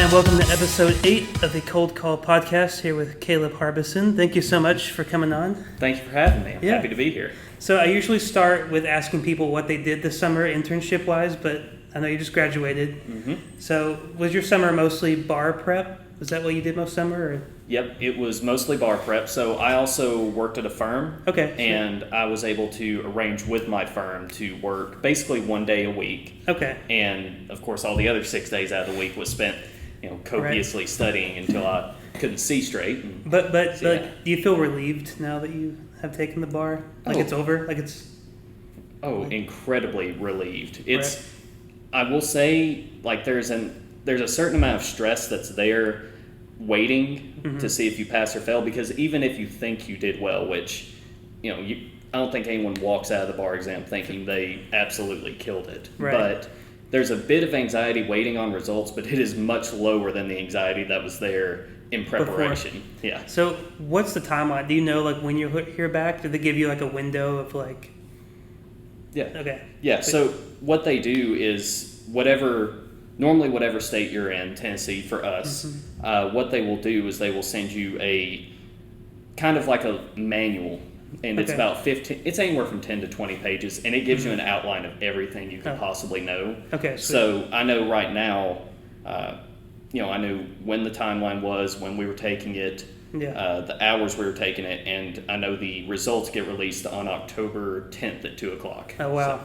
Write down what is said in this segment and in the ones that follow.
and welcome to episode 8 of the Cold Call podcast here with Caleb Harbison. Thank you so much for coming on. Thank you for having me. I'm happy to be here. So I usually start with asking people what they did this summer internship-wise, but I know you just graduated. Mm-hmm. So was your summer mostly bar prep? Was that what you did most summer? Or? Yep, it was mostly bar prep. So I also worked at a firm. Okay. And I was able to arrange with my firm to work basically one day a week. Okay. And of course, all the other 6 days out of the week was spent, copiously studying until I couldn't see straight. But do you feel relieved now that you have taken the bar? Like it's over? Like it's... Incredibly relieved. Right. I will say, there's a certain amount of stress that's there waiting to see if you pass or fail, because even if you think you did well, which, I don't think anyone walks out of the bar exam thinking they absolutely killed it. Right. But there's a bit of anxiety waiting on results, but it is much lower than the anxiety that was there in preparation. Before. Yeah. So what's the timeline? Do you know when you hear back? Did they give you a window of Yeah. Okay. Yeah. So what they do is normally whatever state you're in, Tennessee for us, what they will do is they will send you a kind of like a manual, and it's about 15, it's anywhere from 10 to 20 pages, and it gives you an outline of everything you could possibly know. Okay. So I know right now, I knew when the timeline was, when we were taking it, the hours we were taking it, and I know the results get released on October 10th at 2 o'clock. Oh, wow.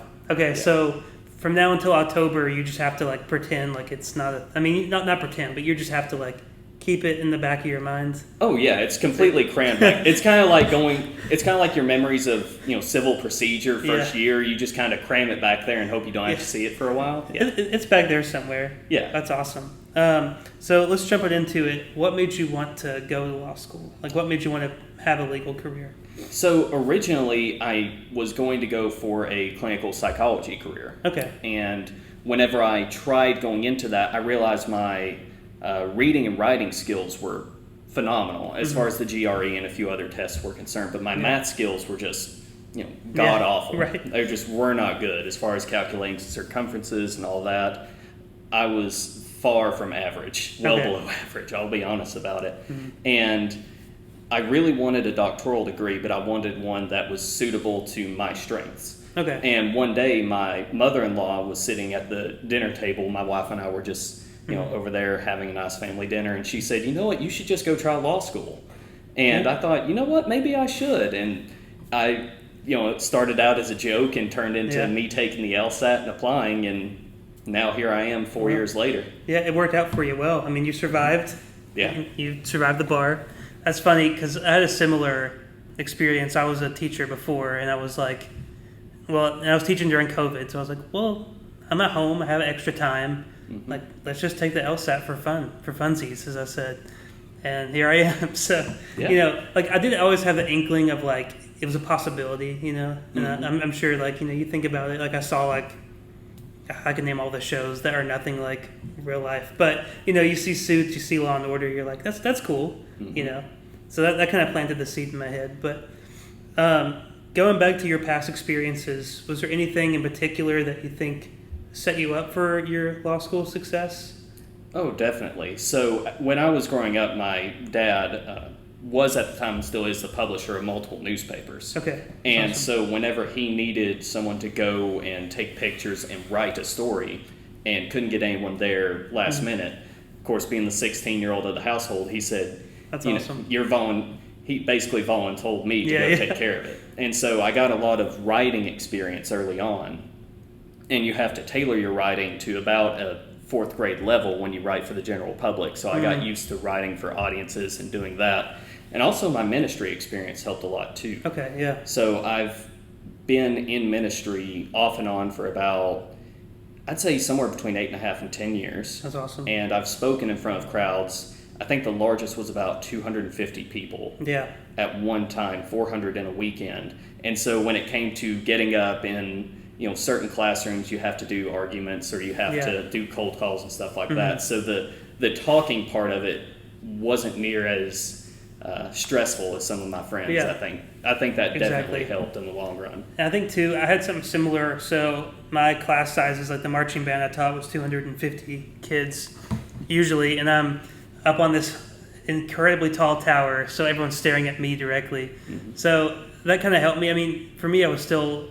So from now until October, you just have to pretend like it's not not pretend, but you just have to keep it in the back of your mind. Oh yeah, it's completely crammed back. It's kind of like your memories of, civil procedure first year. You just kind of cram it back there and hope you don't have to see it for a while. Yeah. It's back there somewhere. Yeah. That's awesome. So let's jump right into it. What made you want to go to law school? What made you want to have a legal career? So originally I was going to go for a clinical psychology career. Okay. And whenever I tried going into that, I realized my reading and writing skills were phenomenal as far as the GRE and a few other tests were concerned, but my math skills were just, god awful. Right. They just were not good as far as calculating circumferences and all that. I was far from average, below average, I'll be honest about it. And I really wanted a doctoral degree, but I wanted one that was suitable to my strengths. Okay. And one day my mother-in-law was sitting at the dinner table. My wife and I were just over there having a nice family dinner, and she said, "You know what, you should just go try law school." And I thought, you know what, maybe I should. And I, it started out as a joke and turned into me taking the LSAT and applying, and now here I am 4 years later. Yeah, it worked out for you well. I mean, you survived. Yeah. You survived the bar. That's funny because I had a similar experience. I was a teacher before, and I was and I was teaching during COVID, so I was like, well, I'm at home, I have extra time. Let's just take the LSAT for funsies, as I said. And here I am. So, I did always have the inkling of it was a possibility, and I'm sure you think about it, I saw I can name all the shows that are nothing like real life, but you see Suits, you see Law and Order, you're like, that's cool, so that kind of planted the seed in my head. But going back to your past experiences, was there anything in particular that you think set you up for your law school success? Oh, definitely. So when I was growing up, my dad was at the time, still is, the publisher of multiple newspapers. Okay. And awesome. So whenever he needed someone to go and take pictures and write a story and couldn't get anyone there last minute, of course, being the 16-year-old of the household, he said, "That's awesome. He basically voluntold me to go take care of it." And so I got a lot of writing experience early on. And you have to tailor your writing to about a 4th grade level when you write for the general public. So I got used to writing for audiences and doing that. And also my ministry experience helped a lot too. Okay, yeah. So I've been in ministry off and on for about, I'd say somewhere between 8.5 and 10 years. That's awesome. And I've spoken in front of crowds. I think the largest was about 250 people. Yeah. At one time, 400 in a weekend. And so when it came to getting up in certain classrooms, you have to do arguments or you have to do cold calls and stuff like that. So the talking part of it wasn't near as stressful as some of my friends. I think that definitely helped in the long run. And I think too, I had something similar. So my class sizes, the marching band I taught was 250 kids, usually, and I'm up on this incredibly tall tower, so everyone's staring at me directly. So that kind of helped me. I mean, for me, I was still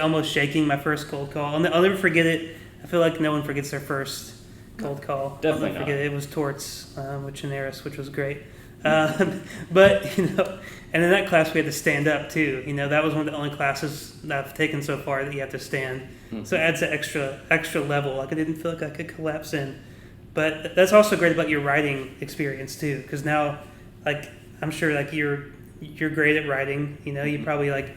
almost shaking my first cold call. I'll never forget it. I feel like no one forgets their first cold call. Definitely I'll never forget not. it. It was Torts with Generis, which was great. But, and in that class we had to stand up too. That was one of the only classes that I've taken so far that you have to stand. So it adds an extra level. Like, I didn't feel like I could collapse in. But that's also great about your writing experience too, because now, like, I'm sure like you're great at writing. You probably like.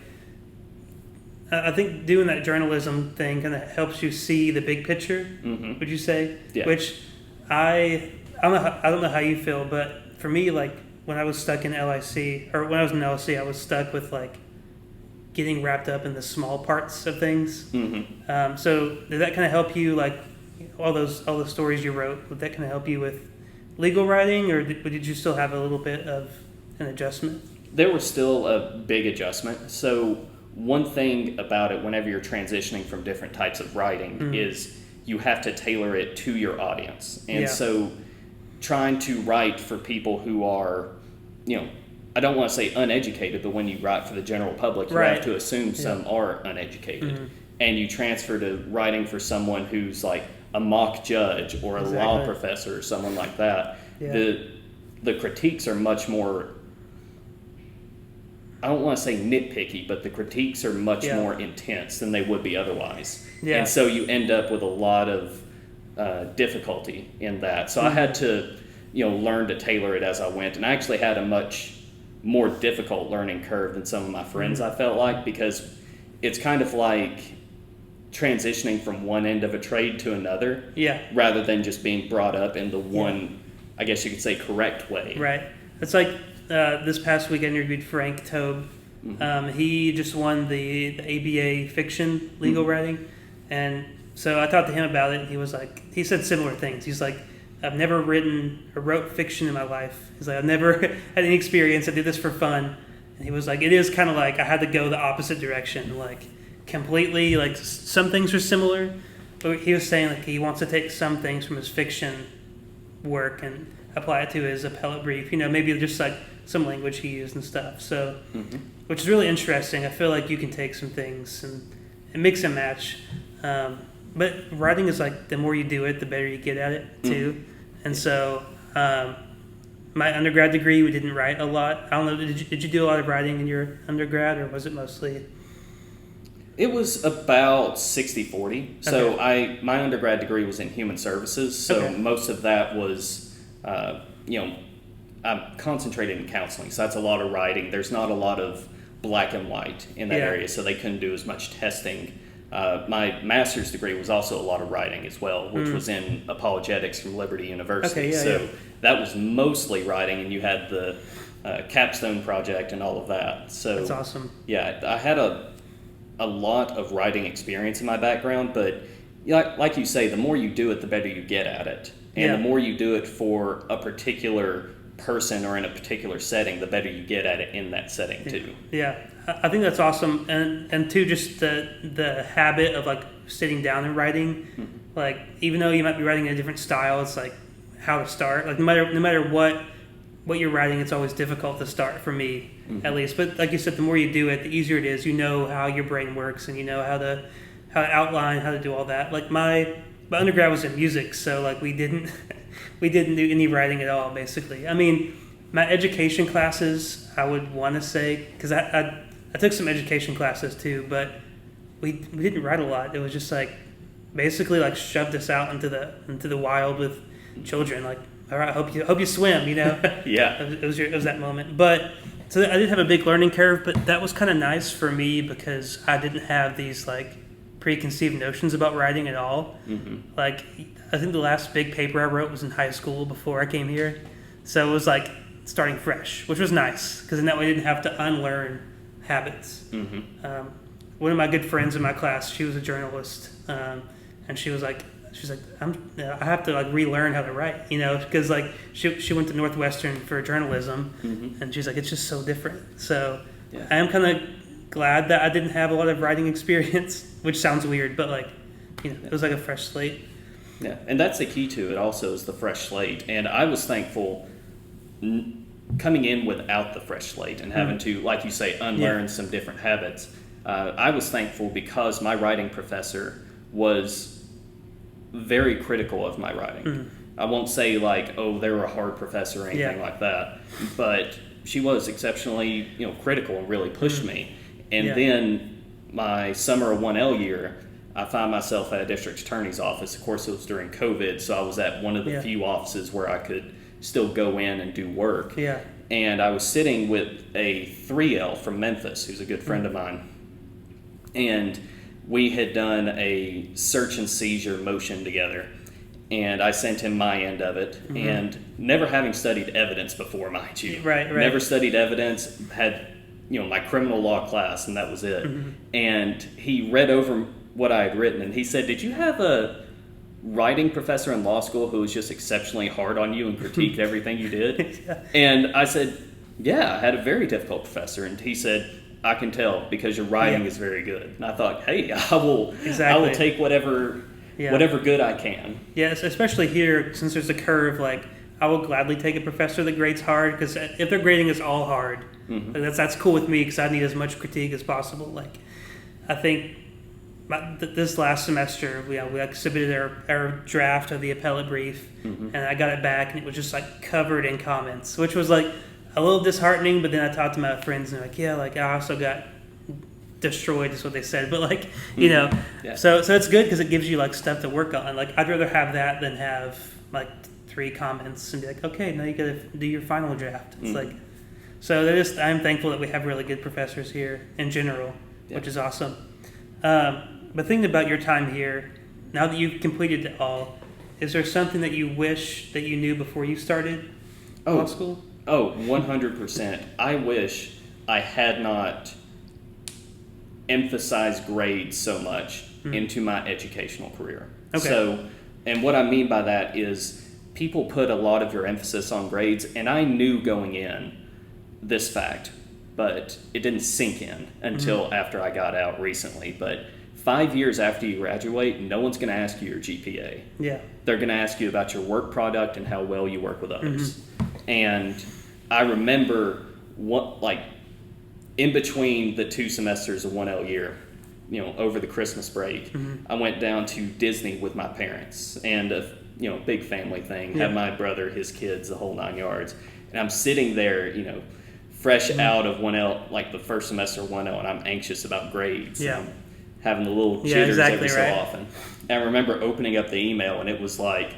I think doing that journalism thing kind of helps you see the big picture. Would you say? Yeah. Which I don't know how you feel, but for me, like when I was stuck in LIC, or when I was in LIC, I was stuck with like getting wrapped up in the small parts of things. So did that kind of help you, like all the stories you wrote? Would that kind of help you with legal writing, or did you still have a little bit of an adjustment? There was still a big adjustment. So one thing about it, whenever you're transitioning from different types of writing, is you have to tailor it to your audience. And so trying to write for people who are, I don't want to say uneducated, but when you write for the general public, you have to assume some are uneducated. And you transfer to writing for someone who's like a mock judge or a law professor or someone like that. The critiques are much more, I don't want to say nitpicky, but the critiques are much more intense than they would be otherwise. And so you end up with a lot of difficulty in that. So I had to, learn to tailor it as I went. And I actually had a much more difficult learning curve than some of my friends, I felt like, because it's kind of like transitioning from one end of a trade to another, rather than just being brought up in the one, I guess you could say, correct way. Right. It's like this past week I interviewed Frank Tobe. He just won the ABA fiction legal writing, and so I talked to him about it. And he said similar things. He's like, I've never written or wrote fiction in my life. He's like, I've never had any experience. I did this for fun. And he was like, it is kind of like I had to go the opposite direction, like completely. Like some things are similar, but he was saying like he wants to take some things from his fiction work and apply it to his appellate brief. Maybe just like some language he used and stuff. So, which is really interesting. I feel like you can take some things and mix and match. But writing is like the more you do it, the better you get at it too. And so, my undergrad degree, we didn't write a lot. I don't know. Did you do a lot of writing in your undergrad, or was it mostly? It was about 60-40. So my undergrad degree was in human services. So most of that was, I'm concentrated in counseling. So that's a lot of writing. There's not a lot of black and white in that area. So they couldn't do as much testing. My master's degree was also a lot of writing as well, which was in apologetics from Liberty University. That was mostly writing, and you had the capstone project and all of that. So that's awesome. Yeah, I had a lot of writing experience in my background, but like you say, the more you do it, the better you get at it. And the more you do it for a particular person or in a particular setting, the better you get at it in that setting too. Yeah, I think that's awesome. And too, just the habit of like sitting down and writing, like even though you might be writing in a different style, it's like how to start. Like no matter what you're writing, it's always difficult to start for me, at least. But like you said, the more you do it, the easier it is. You know how your brain works, and you know how to outline, how to do all that. Like my undergrad was in music, so like we didn't do any writing at all, basically. I mean, my education classes, I would want to say, because I took some education classes too, but we didn't write a lot. It was just like basically like shoved us out into the wild with children. Like, all right, hope you swim, Yeah. It was that moment. But so I did have a big learning curve, but that was kind of nice for me because I didn't have these like preconceived notions about writing at all. Like, I think the last big paper I wrote was in high school before I came here. So it was like starting fresh, which was nice because in that way I didn't have to unlearn habits. One of my good friends in my class, she was a journalist, and she's like, I have to like relearn how to write, because like she went to Northwestern for journalism, and she's like, it's just so different. So I am kind of glad that I didn't have a lot of writing experience, which sounds weird, but like, it was like a fresh slate. Yeah, and that's the key to it also is the fresh slate. And I was thankful coming in without the fresh slate and having to, like you say, unlearn some different habits. I was thankful because my writing professor was very critical of my writing. I won't say like, oh, they were a hard professor or anything like that, but she was exceptionally, critical and really pushed me. And then my summer of 1L year, I found myself at a district attorney's office. Of course, it was during COVID, so I was at one of the few offices where I could still go in and do work. Yeah. And I was sitting with a 3L from Memphis, who's a good friend of mine. And we had done a search and seizure motion together. And I sent him my end of it. And never having studied evidence before, mind you. Right. Never studied evidence, had, my criminal law class, and that was it. And he read over what I had written, and he said, did you have a writing professor in law school who was just exceptionally hard on you and critiqued everything you did? And I said, yeah, I had a very difficult professor. And he said, I can tell because your writing is very good. And I thought, hey, I will take whatever good I can. Yes, especially here, since there's a curve, like, I will gladly take a professor that grades hard, because if their grading is all hard, like, that's cool with me, because I need as much critique as possible. Like, I think this last semester, we submitted our draft of the appellate brief, and I got it back, and it was just, like, covered in comments, which was, like, a little disheartening, but then I talked to my friends, and they're like, yeah, like, I also got destroyed is what they said, but like so it's good because it gives you like stuff to work on. Like, I'd rather have that than have like 3 comments and be like, okay, now you gotta do your final draft. It's like, so I'm thankful that we have really good professors here in general, which is awesome. But thinking about your time here, now that you've completed it all, is there something that you wish that you knew before you started law school? 100%. I wish I had not emphasize grades so much into my educational career. Okay. So, and what I mean by that is people put a lot of your emphasis on grades, and I knew going in this fact, but it didn't sink in until after I got out recently. But 5 years after you graduate, no one's going to ask you your GPA. Yeah. They're going to ask you about your work product and how well you work with others. And I remember in between the 2 semesters of 1L year, over the Christmas break, I went down to Disney with my parents, and a big family thing. Had my brother, his kids, the whole 9 yards, and I'm sitting there, fresh out of 1L, like the first semester of 1L, and I'm anxious about grades. Yeah. And having the little jitters every so often. And I remember opening up the email, and it was like,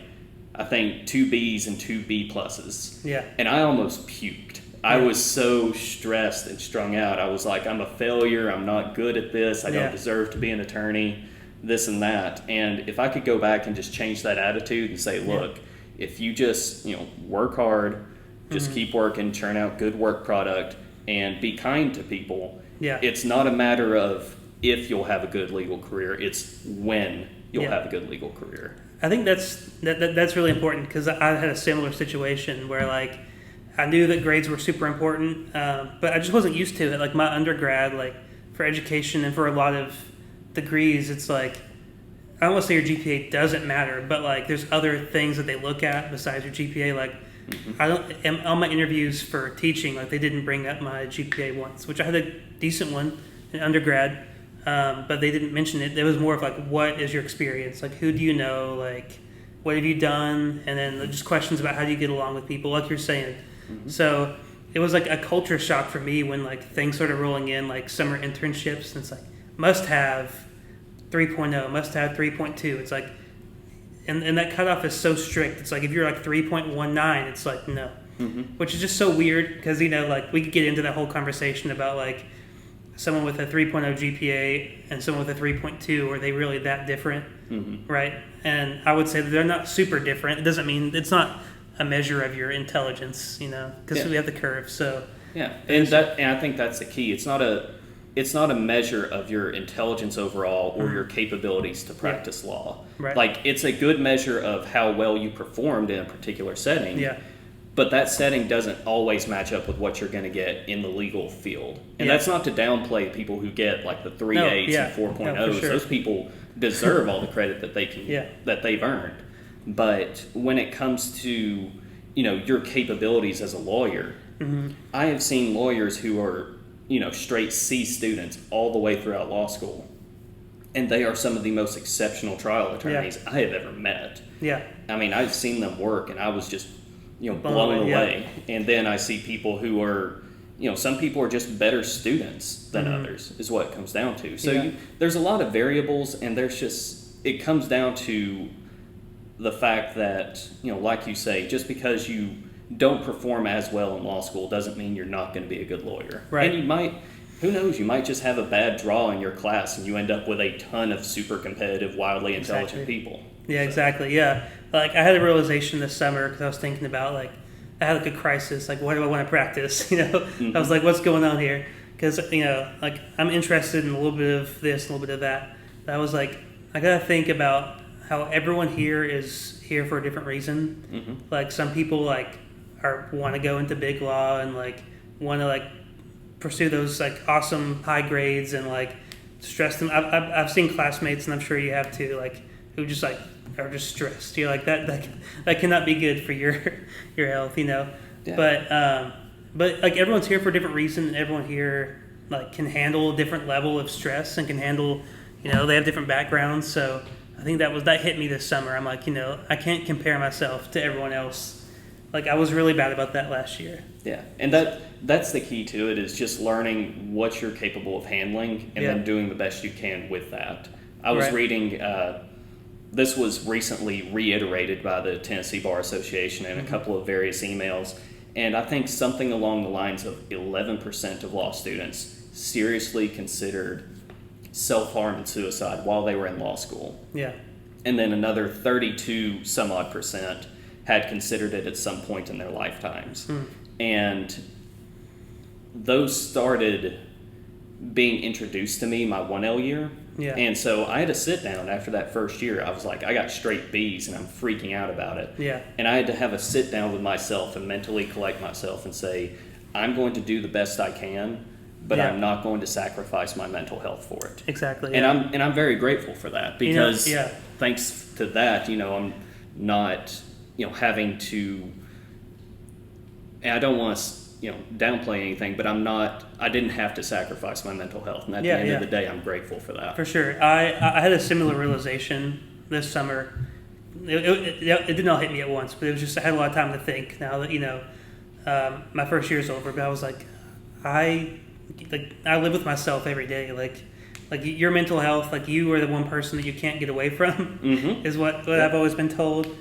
I think 2 B's and 2 B pluses. Yeah. And I almost puked. I was so stressed and strung out. I was like, I'm a failure. I'm not good at this. I don't deserve to be an attorney, this and that. And if I could go back and just change that attitude and say, look, if you just, work hard, just keep working, churn out good work product, and be kind to people, it's not a matter of if you'll have a good legal career. It's when you'll have a good legal career. I think that's really important, because I had a similar situation where, like, I knew that grades were super important, but I just wasn't used to it. Like, my undergrad, like, for education and for a lot of degrees, it's like, I don't want to say your GPA doesn't matter, but like, there's other things that they look at besides your GPA. Like, on my interviews for teaching, like, they didn't bring up my GPA once, which I had a decent one in undergrad, but they didn't mention it. It was more of like, what is your experience? Like, who do you know? Like, what have you done? And then just questions about how do you get along with people, like you're saying. So it was like a culture shock for me when like things started rolling in, like summer internships, and it's like, must have 3.0, must have 3.2. It's like, and that cutoff is so strict. It's like, if you're like 3.19, it's like, no. Which is just so weird, because, like, we could get into that whole conversation about like someone with a 3.0 GPA and someone with a 3.2, are they really that different? Right? And I would say that they're not super different. It doesn't mean, it's not a measure of your intelligence, because we have the curve. So and I think that's the key. It's not a measure of your intelligence overall or your capabilities to practice law. Right. Like, it's a good measure of how well you performed in a particular setting. Yeah. But that setting doesn't always match up with what you're going to get in the legal field. And that's not to downplay people who get like the 3.8s and 4.0s. Sure. Those people deserve all the credit that they can that they've earned. But when it comes to, your capabilities as a lawyer, I have seen lawyers who are, straight C students all the way throughout law school. And they are some of the most exceptional trial attorneys I have ever met. Yeah. I mean, I've seen them work, and I was just, blown away. And then I see people who are, some people are just better students than others, is what it comes down to. So there's a lot of variables, and it comes down to the fact that, like you say, just because you don't perform as well in law school doesn't mean you're not going to be a good lawyer. Right. And who knows, you might just have a bad draw in your class and you end up with a ton of super competitive, wildly intelligent people. Yeah, exactly. Yeah. Like, I had a realization this summer because I was thinking about, like, I had like a crisis. Like, what do I want to practice? I was like, what's going on here? Because, like, I'm interested in a little bit of this, a little bit of that. But I was like, I got to think about how everyone here is here for a different reason. Like, some people, like, want to go into big law and, like, want to, like, pursue those, like, awesome high grades and, like, stress them. I've seen classmates, and I'm sure you have too, like, who just, like, are just stressed. You're like, that cannot be good for your health, Yeah. But like, everyone's here for a different reason, and everyone here, like, can handle a different level of stress and can handle, they have different backgrounds. So I think that hit me this summer. I'm like, I can't compare myself to everyone else. Like, I was really bad about that last year. Yeah, and that's the key to it, is just learning what you're capable of handling and then doing the best you can with that. I was reading, this was recently reiterated by the Tennessee Bar Association in a couple of various emails, and I think something along the lines of 11% of law students seriously considered self-harm and suicide while they were in law school. Yeah. And then another 32 some odd percent had considered it at some point in their lifetimes. And those started being introduced to me my 1L year. Yeah. And so I had to sit down after that first year. I was like, I got straight B's and I'm freaking out about it. Yeah. And I had to have a sit down with myself and mentally collect myself and say, I'm going to do the best I can, but I'm not going to sacrifice my mental health for it. Exactly. And I'm very grateful for that, because thanks to that, I'm not having to, and I don't want to, downplay anything, but I didn't have to sacrifice my mental health. And at the end of the day, I'm grateful for that. For sure. I had a similar realization this summer. It did not hit me at once, but it was just, I had a lot of time to think now that, my first year is over, but I was like, I live with myself every day. Like your mental health, like, you are the one person that you can't get away from, is what I've always been told.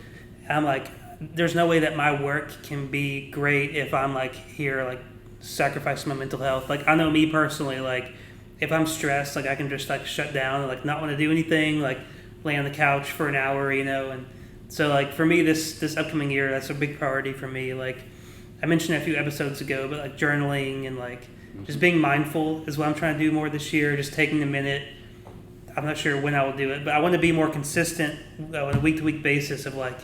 I'm like, there's no way that my work can be great if I'm, like, here, like, sacrificing my mental health. Like, I know me personally, like, if I'm stressed, like, I can just, like, shut down and, like, not want to do anything, like, lay on the couch for an hour, and so, like, for me, this upcoming year, that's a big priority for me. Like, I mentioned a few episodes ago, but, like, journaling and, like, just being mindful is what I'm trying to do more this year, just taking a minute. I'm not sure when I will do it, but I want to be more consistent on a week-to-week basis of, like,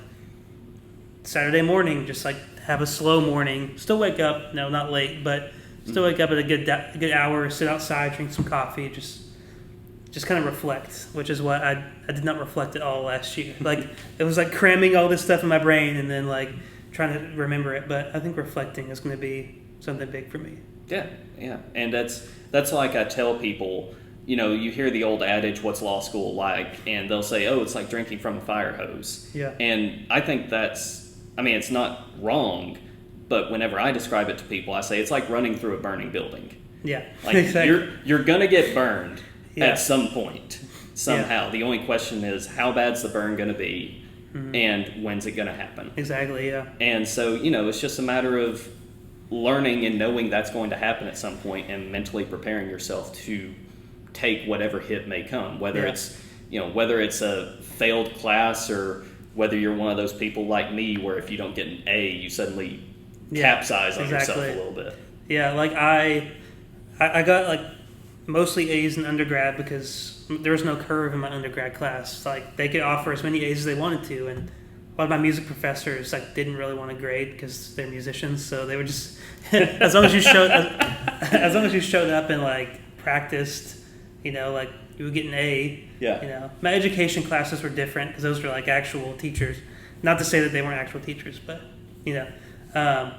Saturday morning, just, like, have a slow morning. Still wake up, no, not late, but still wake up at a good hour, sit outside, drink some coffee, just kind of reflect, which is what I did not reflect at all last year. Like, it was like cramming all this stuff in my brain and then, like, trying to remember it. But I think reflecting is going to be something big for me. Yeah. And that's like I tell people, you hear the old adage, what's law school like? And they'll say, oh, it's like drinking from a fire hose. Yeah. And I think it's not wrong, but whenever I describe it to people, I say it's like running through a burning building. Yeah, like, exactly. You're going to get burned at some point, somehow. Yeah. The only question is, how bad's the burn going to be, and when's it going to happen? Exactly, yeah. And so, it's just a matter of learning and knowing that's going to happen at some point and mentally preparing yourself to take whatever hit may come, whether it's a failed class or whether you're one of those people like me where if you don't get an A, you suddenly capsize on yourself a little bit. Yeah, like I got, like, mostly A's in undergrad because there was no curve in my undergrad class. Like, they could offer as many A's as they wanted to, and a lot of my music professors, like, didn't really want to grade because they're musicians, so they would just as long as you showed up and, like, practiced, like, you would get an A. Yeah. My education classes were different because those were, like, actual teachers. Not to say that they weren't actual teachers, but you know.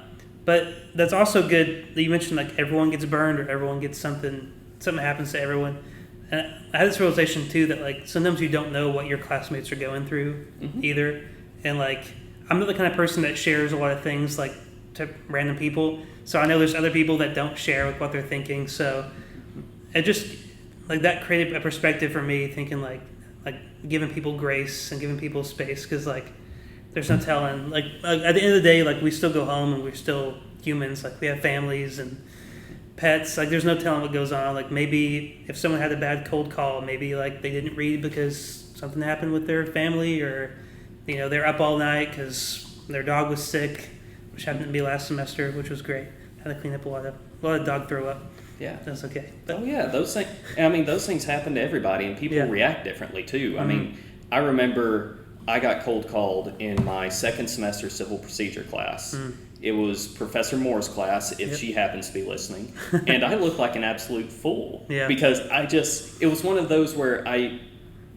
But that's also good that you mentioned like everyone gets burned or everyone gets something happens to everyone. And I had this realization too that like sometimes you don't know what your classmates are going through either. And like I'm not the kind of person that shares a lot of things like to random people. So I know there's other people that don't share with what they're thinking. So it just like that created a perspective for me, thinking like giving people grace and giving people space, because like there's no telling. Like at the end of the day, like we still go home and we're still humans. Like we have families and pets. Like there's no telling what goes on. Like maybe if someone had a bad cold call, maybe like they didn't read because something happened with their family, or you know they're up all night because their dog was sick, which happened to be last semester, which was great. Had to clean up a lot of dog throw up. Yeah, that's okay. But, those things. I mean, those things happen to everybody, and people react differently too. I mean, I remember I got cold called in my second semester civil procedure class. It was Professor Moore's class, if she happens to be listening, and I looked like an absolute fool because it was one of those where I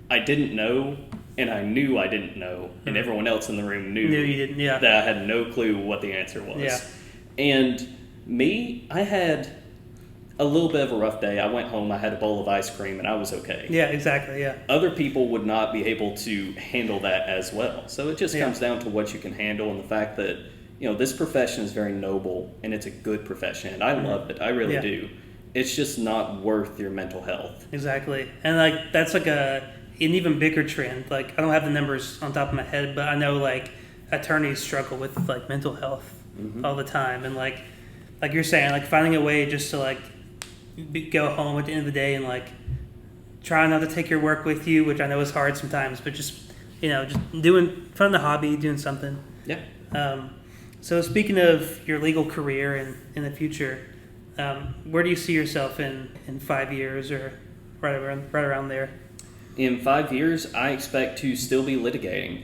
didn't know, and I knew I didn't know, and everyone else in the room knew you didn't, that I had no clue what the answer was. Yeah. And me, I had a little bit of a rough day. I went home, I had a bowl of ice cream, and I was okay. Yeah, exactly, yeah. Other people would not be able to handle that as well. So it just comes down to what you can handle, and the fact that, you know, this profession is very noble, and it's a good profession, and I love it. I really do. It's just not worth your mental health. Exactly. And, like, that's like an even bigger trend. Like, I don't have the numbers on top of my head, but I know, like, attorneys struggle with, like, mental health all the time. And, like you're saying, like, finding a way just to, like, go home at the end of the day and, like, try not to take your work with you, which I know is hard sometimes, but just, you know, just finding a hobby, doing something. Yeah. So speaking of your legal career and in the future, where do you see yourself in 5 years or right around there? In 5 years, I expect to still be litigating.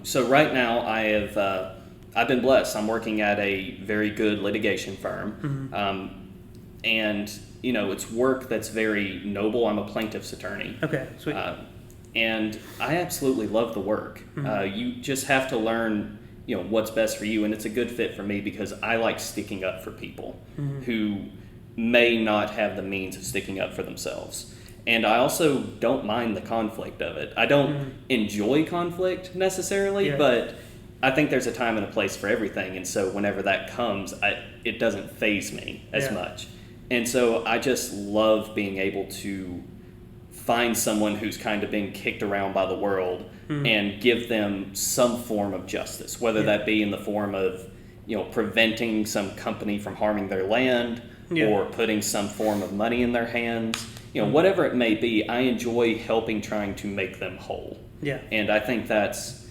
So right now, I've been blessed. I'm working at a very good litigation firm, and you know it's work that's very noble. I'm a plaintiff's attorney. Okay, sweet. And I absolutely love the work. You just have to learn, you know, what's best for you, and it's a good fit for me because I like sticking up for people who may not have the means of sticking up for themselves. And I also don't mind the conflict of it. I don't enjoy conflict necessarily, but I think there's a time and a place for everything. And so whenever that comes, it doesn't faze me as much. And so I just love being able to find someone who's kind of been kicked around by the world and give them some form of justice, whether that be in the form of, you know, preventing some company from harming their land or putting some form of money in their hands. You know, whatever it may be, I enjoy trying to make them whole. Yeah. And I think that's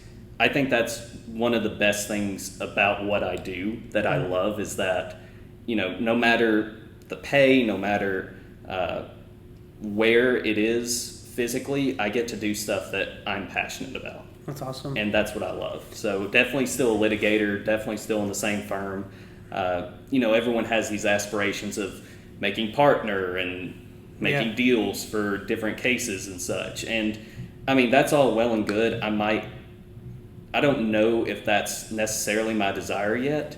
one of the best things about what I do that I love is that, you know, no matter the pay, no matter where it is physically, I get to do stuff that I'm passionate about. That's awesome. And that's what I love. So definitely still a litigator, definitely still in the same firm. You know, everyone has these aspirations of making partner and making deals for different cases and such. And I mean, that's all well and good. I don't know if that's necessarily my desire yet,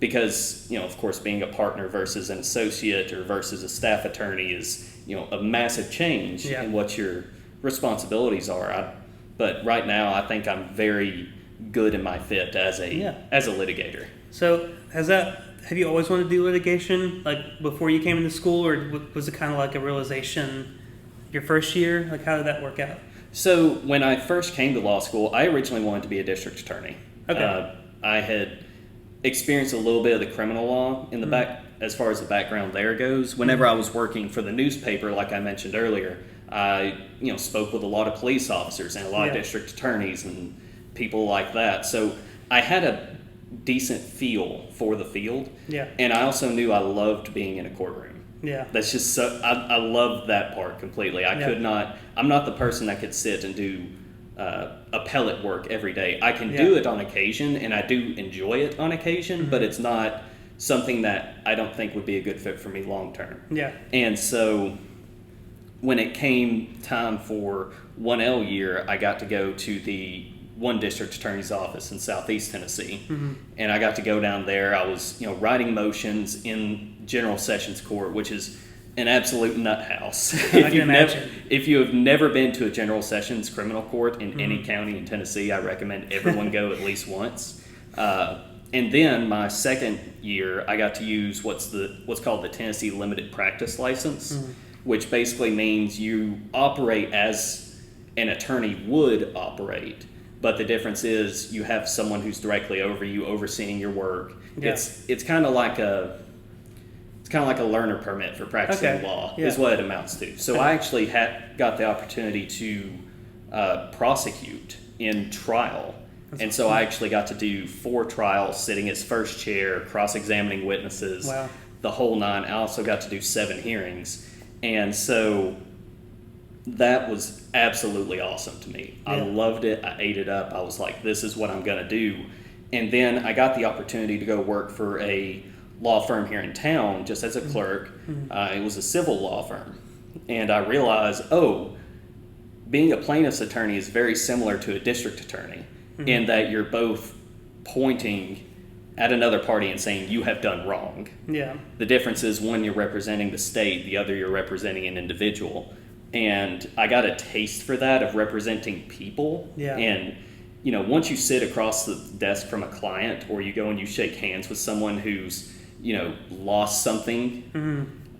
because, you know, of course, being a partner versus an associate or versus a staff attorney is, you know, a massive change in what your responsibilities are. But right now, I think I'm very good in my fit as a litigator. So have you always wanted to do litigation, like before you came into school, or was it kind of like a realization your first year? Like, how did that work out? So when I first came to law school, I originally wanted to be a district attorney. Okay. I had experienced a little bit of the criminal law in the back, as far as the background there goes. Whenever I was working for the newspaper, like I mentioned earlier, I spoke with a lot of police officers and a lot of district attorneys and people like that. So I had a decent feel for the field. Yeah. And I also knew I loved being in a courtroom. Yeah. That's just so, I love that part completely. I'm not the person that could sit and do appellate work every day. I can do it on occasion, and I do enjoy it on occasion, but it's not something that I don't think would be a good fit for me long term. Yeah. And so when it came time for 1L year, I got to go to the one district attorney's office in Southeast Tennessee, and I got to go down there. I was, writing motions in General Sessions Court, which is an absolute nut house. If you have never been to a General Sessions criminal court in any county in Tennessee, I recommend everyone go at least once. And then my second year, I got to use what's called the Tennessee Limited Practice License, which basically means you operate as an attorney would operate, but the difference is you have someone who's directly over you, overseeing your work. Yeah. It's kind of like a learner permit for practicing law, is what it amounts to. So I actually got the opportunity to prosecute in trial. And so I actually got to do 4 trials, sitting as first chair, cross-examining witnesses, the whole 9. I also got to do 7 hearings. And so that was absolutely awesome to me. I loved it. I ate it up. I was like, this is what I'm going to do. And then I got the opportunity to go work for a law firm here in town, just as a clerk. It was a civil law firm. And I realized, being a plaintiff's attorney is very similar to a district attorney. In that you're both pointing at another party and saying you have done wrong. Yeah. The difference is one you're representing the state, the other you're representing an individual. And I got a taste for that of representing people. Yeah. And once you sit across the desk from a client, or you go and you shake hands with someone who's lost something,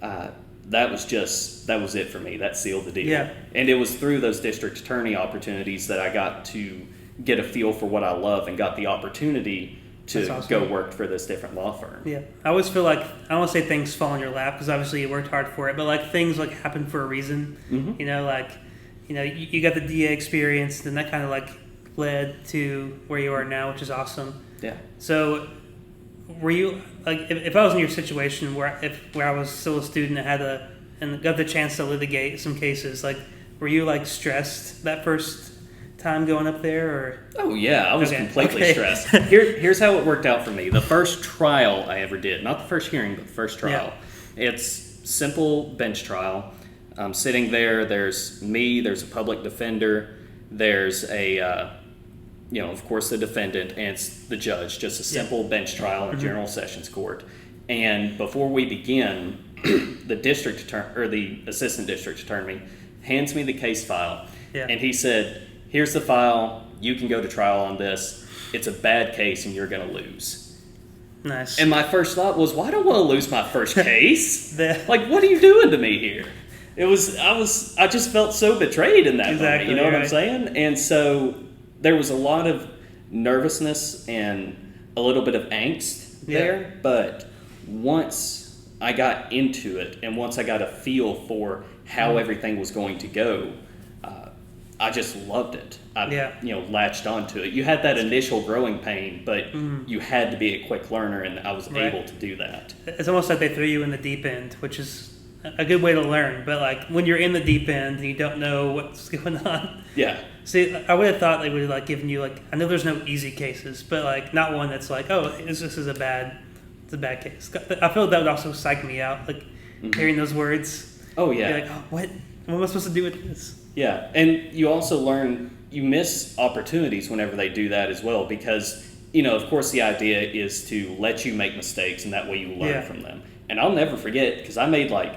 that was it for me. That sealed the deal. Yeah. And it was through those district attorney opportunities that I got to get a feel for what I love and got the opportunity to go work for this different law firm. Yeah. I always feel like, I don't want to say things fall in your lap, because obviously you worked hard for it, but like things like happen for a reason. You got the DA experience, and that kind of like led to where you are now, which is awesome. Yeah. So were you, like, if I was in your situation where I was still a student and got the chance to litigate some cases, like, were you like stressed that first time going up there? Or oh yeah, I was completely stressed. Here's how it worked out for me. The first trial I ever did, not the first hearing, but the first trial. It's simple bench trial. I'm sitting there. There's me. There's a public defender. There's a of course the defendant, and it's the judge. Just a simple bench trial in a General Sessions Court. And before we begin, the district attorney, or the assistant district attorney, hands me the case file, and he said, here's the file, you can go to trial on this. It's a bad case and you're going to lose. Nice. And my first thought was, well, I don't want to lose my first case. Like, what are you doing to me here? I just felt so betrayed in that moment, you know what I'm saying? And so there was a lot of nervousness and a little bit of angst there, but once I got into it and once I got a feel for how everything was going to go, I just loved it. I latched onto it. You had that initial growing pain, but you had to be a quick learner, and I was able to do that. It's almost like they threw you in the deep end, which is a good way to learn. But like when you're in the deep end and you don't know what's going on. Yeah. See, I would have thought they would have like given you like, I know there's no easy cases, but like not one that's like, this is a bad case. I feel that would also psych me out, like hearing those words. Oh yeah. You're like, what am I supposed to do with this? Yeah, and you also you miss opportunities whenever they do that as well, because, of course the idea is to let you make mistakes, and that way you learn from them. And I'll never forget, because I made like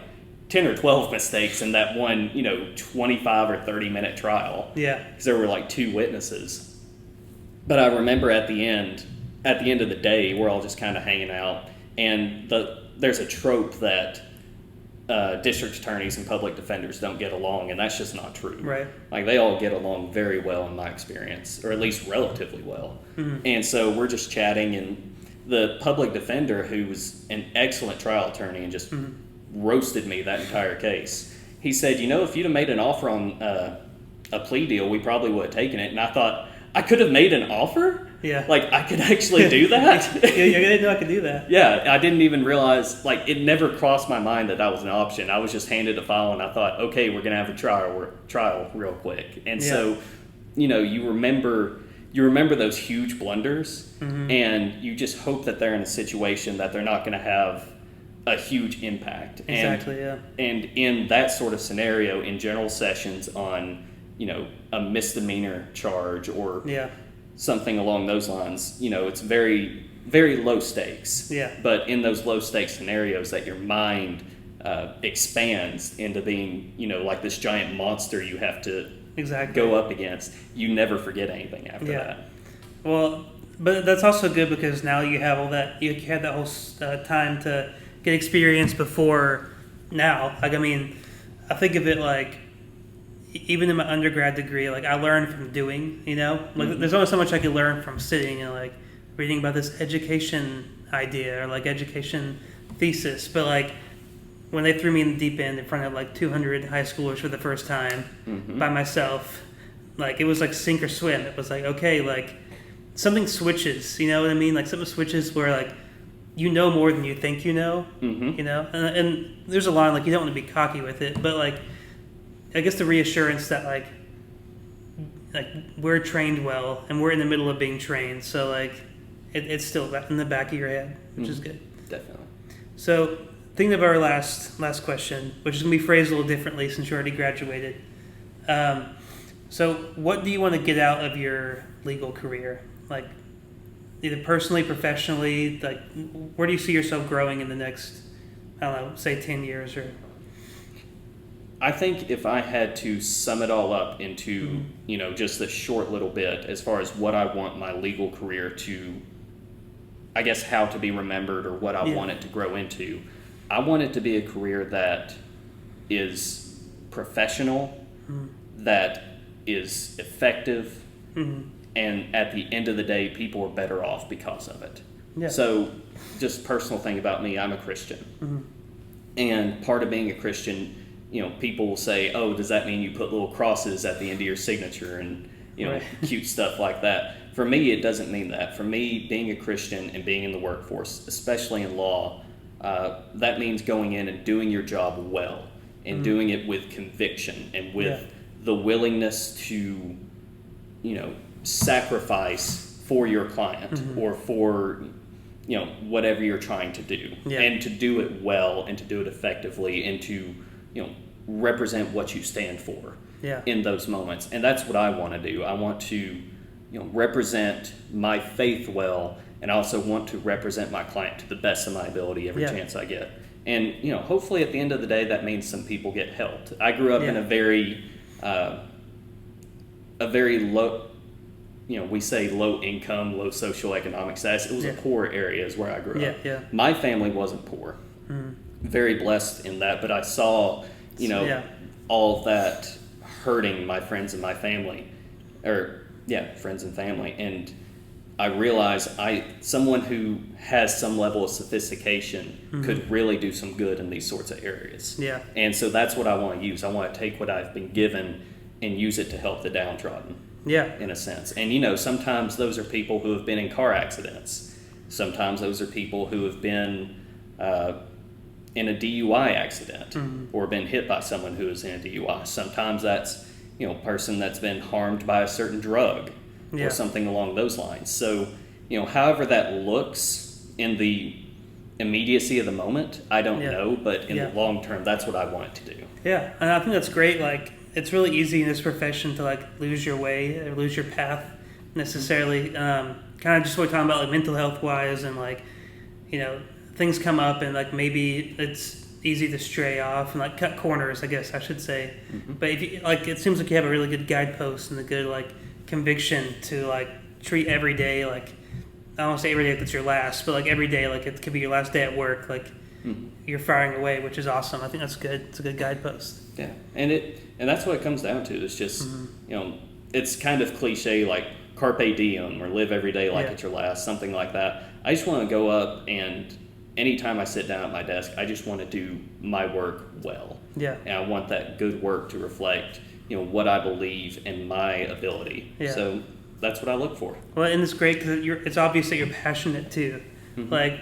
10 or 12 mistakes in that one, 25 or 30 minute trial. Yeah. Because there were like 2 witnesses. But I remember at the end of the day, we're all just kind of hanging out, and there's a trope that district attorneys and public defenders don't get along, and that's just not true. Right. Like, they all get along very well in my experience, or at least relatively well. And so we're just chatting, and the public defender, who was an excellent trial attorney and just roasted me that entire case, he said, if you'd have made an offer on a plea deal, we probably would have taken it. And I thought, I could have made an offer? Yeah. Like, I could actually do that? I didn't know I could do that. Yeah, I didn't even realize, like, it never crossed my mind that was an option. I was just handed a file, and I thought, okay, we're going to have a trial real quick. And so, you remember those huge blunders, and you just hope that they're in a situation that they're not going to have a huge impact. Exactly, And in that sort of scenario, in General Sessions on, a misdemeanor charge, or something along those lines, it's very, very low stakes. Yeah. But in those low stakes scenarios, that your mind expands into being, like this giant monster you have to go up against. You never forget anything after that. Well, but that's also good because now you have all that. You had that whole time to get experience before now. Like, I mean, I think of it like, even in my undergrad degree, like I learned from doing. Like there's only so much I could learn from sitting and like reading about this education idea or like education thesis. But like when they threw me in the deep end in front of like 200 high schoolers for the first time by myself, like it was like sink or swim. It was like, okay, like something switches, you know what I mean? Like something switches where like more than you think and there's a line like you don't want to be cocky with it, but like I guess the reassurance that like we're trained well and we're in the middle of being trained, so like it's still in the back of your head, which is good. Definitely. So thinking of our last question, which is going to be phrased a little differently since you already graduated. So what do you want to get out of your legal career? Like either personally, professionally, like where do you see yourself growing in the next, I don't know, say 10 years or... I think if I had to sum it all up into, just a short little bit as far as what I want my legal career to, I guess, how to be remembered or what I want it to grow into, I want it to be a career that is professional, that is effective, and at the end of the day, people are better off because of it. Yeah. So just personal thing about me, I'm a Christian. And part of being a Christian, people will say, oh, does that mean you put little crosses at the end of your signature and, right. Cute stuff like that. For me, it doesn't mean that. For me, being a Christian and being in the workforce, especially in law, that means going in and doing your job well and doing it with conviction and with the willingness to, sacrifice for your client or for, whatever you're trying to do and to do it well and to do it effectively and to, represent what you stand for in those moments. And that's what I want to do. I want to, represent my faith well, and I also want to represent my client to the best of my ability every chance I get. And, hopefully at the end of the day, that means some people get helped. I grew up in a very low, we say low income, low socioeconomic status. It was a poor area is where I grew up. My family wasn't poor. Very blessed in that, but I saw, all of that hurting my friends and my family, friends and family. And I realized someone who has some level of sophistication could really do some good in these sorts of areas. Yeah. And so that's what I want to use. I want to take what I've been given and use it to help the downtrodden. Yeah. In a sense. And, sometimes those are people who have been in car accidents. Sometimes those are people who have been in a DUI accident or been hit by someone who is in a DUI. Sometimes that's, a person that's been harmed by a certain drug or something along those lines. So, however that looks in the immediacy of the moment, I don't know, but in the long term, that's what I want it to do. Yeah, and I think that's great. Like, it's really easy in this profession to like lose your way or lose your path necessarily. Kind of just what we're talking about, like mental health wise, and like, things come up and like maybe it's easy to stray off and like cut corners, I guess I should say. But if you, like, it seems like you have a really good guidepost and a good like conviction to like treat every day like, I don't want to say every day like it's your last, but like every day like it could be your last day at work, like you're firing away, which is awesome. I think that's good. It's a good guidepost. Yeah, and that's what it comes down to. It's just it's kind of cliche like carpe diem or live every day like it's your last, something like that. I just want to go up and anytime I sit down at my desk, I just want to do my work well. Yeah. And I want that good work to reflect, what I believe and my ability. Yeah. So that's what I look for. Well, and it's great because it's obvious that you're passionate too. Like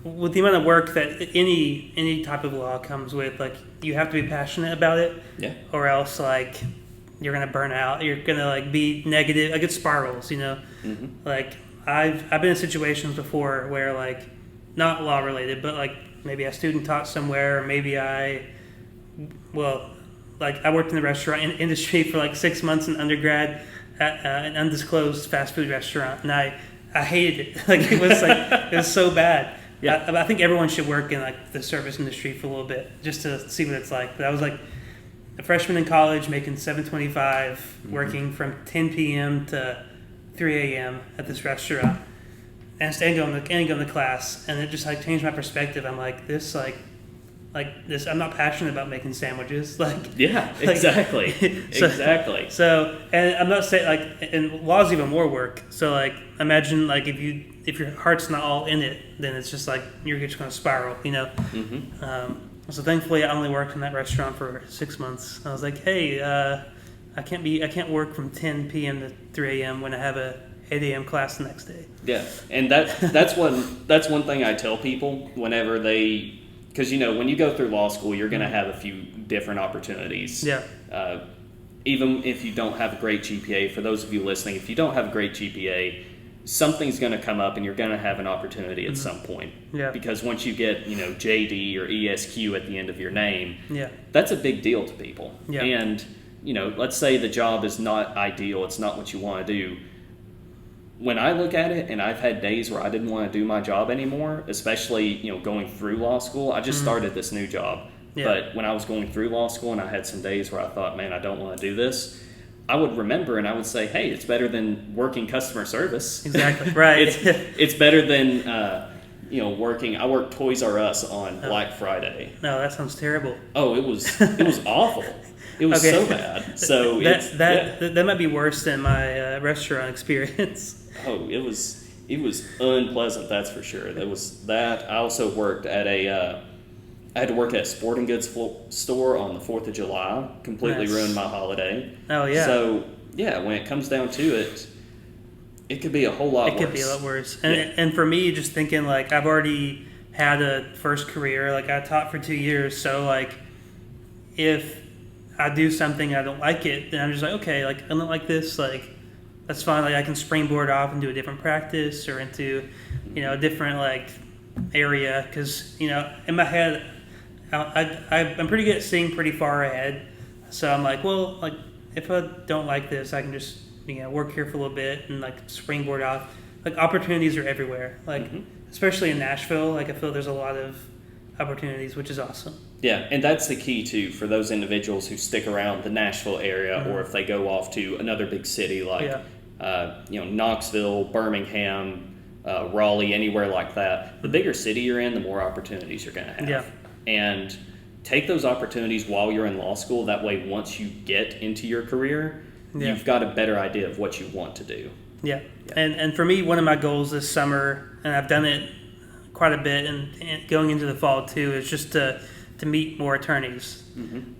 with the amount of work that any type of law comes with, like you have to be passionate about it. Yeah. Or else like you're gonna burn out. You're gonna like be negative. Like it spirals. Like I've been in situations before where like, not law related, but like maybe a student taught somewhere, or maybe I worked in the restaurant industry for like 6 months in undergrad, at an undisclosed fast food restaurant, and I hated it. Like it was so bad. Yeah. I think everyone should work in like the service industry for a little bit just to see what it's like. But I was like a freshman in college making $7.25, working from 10 p.m. to 3 a.m. at this restaurant, and going to class, and it just like changed my perspective. I'm like this. I'm not passionate about making sandwiches. Yeah, exactly. Exactly. So, and I'm not saying like, and law's even more work. So like, imagine like if your heart's not all in it, then it's just like you're just going to spiral, you know. So thankfully, I only worked in that restaurant for 6 months. I was like, hey, I can't work from 10 p.m. to 3 a.m. when I have a 8 a.m. class the next day. Yeah, and that's one thing I tell people whenever they. Because, when you go through law school, you're going to have a few different opportunities. Yeah. Even if you don't have a great GPA, for those of you listening, if you don't have a great GPA, something's going to come up and you're going to have an opportunity at some point. Yeah. Because once you get, JD or ESQ at the end of your name, yeah, that's a big deal to people. Yeah. And, let's say the job is not ideal, it's not what you want to do. When I look at it, and I've had days where I didn't want to do my job anymore, especially, going through law school. I just started this new job. Yeah. But when I was going through law school and I had some days where I thought, man, I don't want to do this, I would remember and I would say, hey, it's better than working customer service. Exactly, right. it's better than, working. I worked Toys R Us on Black Friday. No, that sounds terrible. Oh, it was awful. It was so bad. So that might be worse than my restaurant experience. Oh, it was unpleasant. That's for sure. There was that. I also worked at I had to work at a sporting goods store on the 4th of July. Completely ruined my holiday. Oh yeah. So yeah, when it comes down to it, it could be a whole lot worse. It could be a lot worse. And for me, just thinking like I've already had a first career. Like I taught for 2 years, so like if I do something I don't like it, then I'm just like, okay, like I don't like this, like that's fine. Like I can springboard off and do a different practice or into, a different like area. Because in my head, I'm pretty good at seeing pretty far ahead. So I'm like, well, like if I don't like this, I can just work here for a little bit and like springboard off. Like opportunities are everywhere. Like especially in Nashville, like I feel there's a lot of opportunities, which is awesome. Yeah, and that's the key too for those individuals who stick around the Nashville area, or if they go off to another big city like Knoxville, Birmingham, Raleigh, anywhere like that. The bigger city you're in, the more opportunities you're going to have. Yeah. And take those opportunities while you're in law school. That way, once you get into your career, you've got a better idea of what you want to do. Yeah. And for me, one of my goals this summer, and I've done it quite a bit, and going into the fall too, is just to meet more attorneys.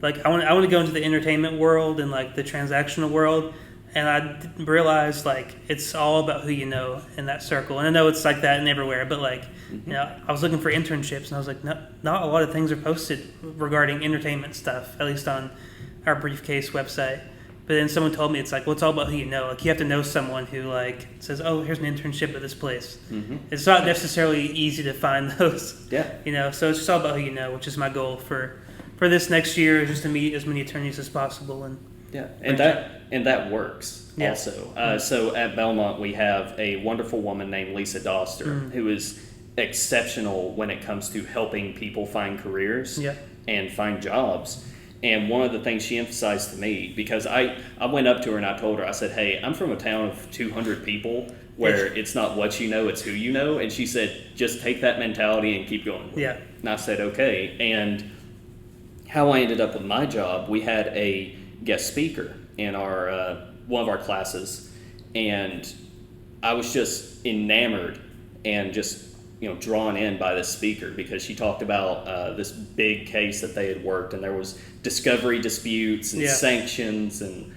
Like I want to go into the entertainment world and like the transactional world, and I realized like it's all about who you know in that circle. And I know it's like that in everywhere, but like I was looking for internships, and I was like, not a lot of things are posted regarding entertainment stuff, at least on our Briefcase website. But then someone told me it's like, well, it's all about who you know. Like you have to know someone who like says, oh, here's an internship at this place. It's not necessarily easy to find those. Yeah. So it's just all about who you know, which is my goal for this next year, is just to meet as many attorneys as possible. And that works also. So at Belmont, we have a wonderful woman named Lisa Doster, who is exceptional when it comes to helping people find careers and find jobs. And one of the things she emphasized to me, because I went up to her and I told her, I said, hey, I'm from a town of 200 people where it's not what you know, it's who you know. And she said, just take that mentality and keep going. And I said, okay. And how I ended up with my job, we had a guest speaker in our one of our classes. And I was just enamored and just drawn in by this speaker, because she talked about this big case that they had worked, and there was discovery disputes and sanctions and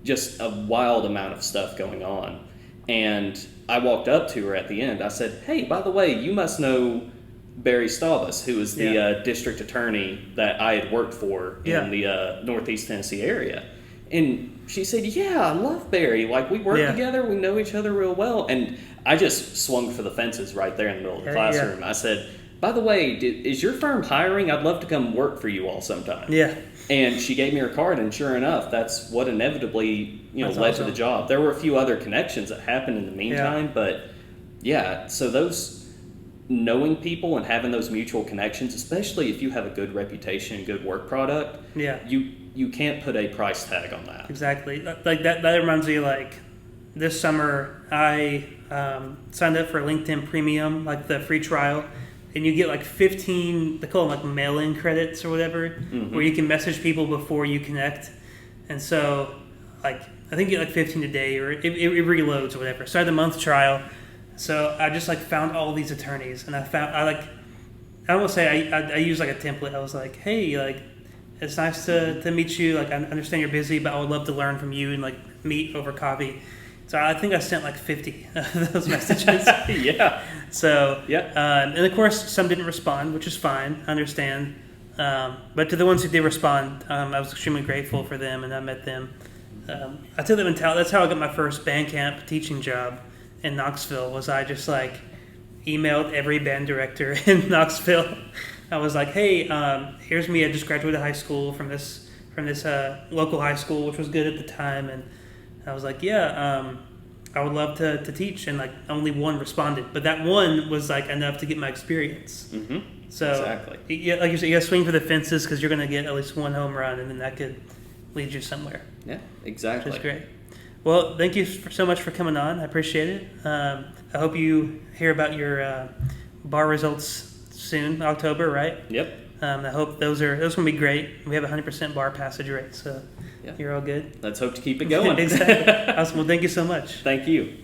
just a wild amount of stuff going on. And I walked up to her at the end. I said, hey, by the way, you must know Barry Staubus, who is the district attorney that I had worked for in the Northeast Tennessee area. And she said, yeah, I love Barry. Like, we work together. We know each other real well. And I just swung for the fences right there in the middle of the classroom. I said, by the way, is your firm hiring? I'd love to come work for you all sometime. Yeah. And she gave me her card, and sure enough, that's what inevitably That's led awesome. to the job. There were a few other connections that happened in the meantime, but yeah, so those knowing people and having those mutual connections, especially if you have a good reputation, good work product, Yeah. you can't put a price tag on that. Exactly. Like that reminds me, like, this summer I signed up for LinkedIn Premium, like the free trial, and you get like 15, they call them like mail-in credits or whatever, where you can message people before you connect. And so, like, I think you get like 15 a day, or it reloads or whatever. So I had a month trial. So I just like found all these attorneys, and I almost say I used like a template. I was like, hey, like, it's nice to meet you. Like, I understand you're busy, but I would love to learn from you and like meet over coffee. So I think I sent like 50 of those messages. Yeah. So Yeah. and of course some didn't respond, which is fine. I understand. But to the ones who did respond, I was extremely grateful for them, and I met them. I took them in that's how I got my first band camp teaching job in Knoxville. Was I just like emailed every band director in Knoxville. I was like, hey, here's me. I just graduated high school from this local high school, which was good at the time, and I was like, yeah, I would love to teach, and like only one responded, but that one was like enough to get my experience. Mm-hmm. So Exactly. yeah, like you said, you got to swing for the fences because you're going to get at least one home run, and then that could lead you somewhere. Yeah, exactly. Which is great. Well, thank you so much for coming on. I appreciate it. I hope you hear about your bar results soon, October, right? Yep. I hope those going to be great. We have a 100% bar passage rate, so Yeah. you're all good. Let's hope to keep it going. Exactly. Awesome. Well, thank you so much. Thank you.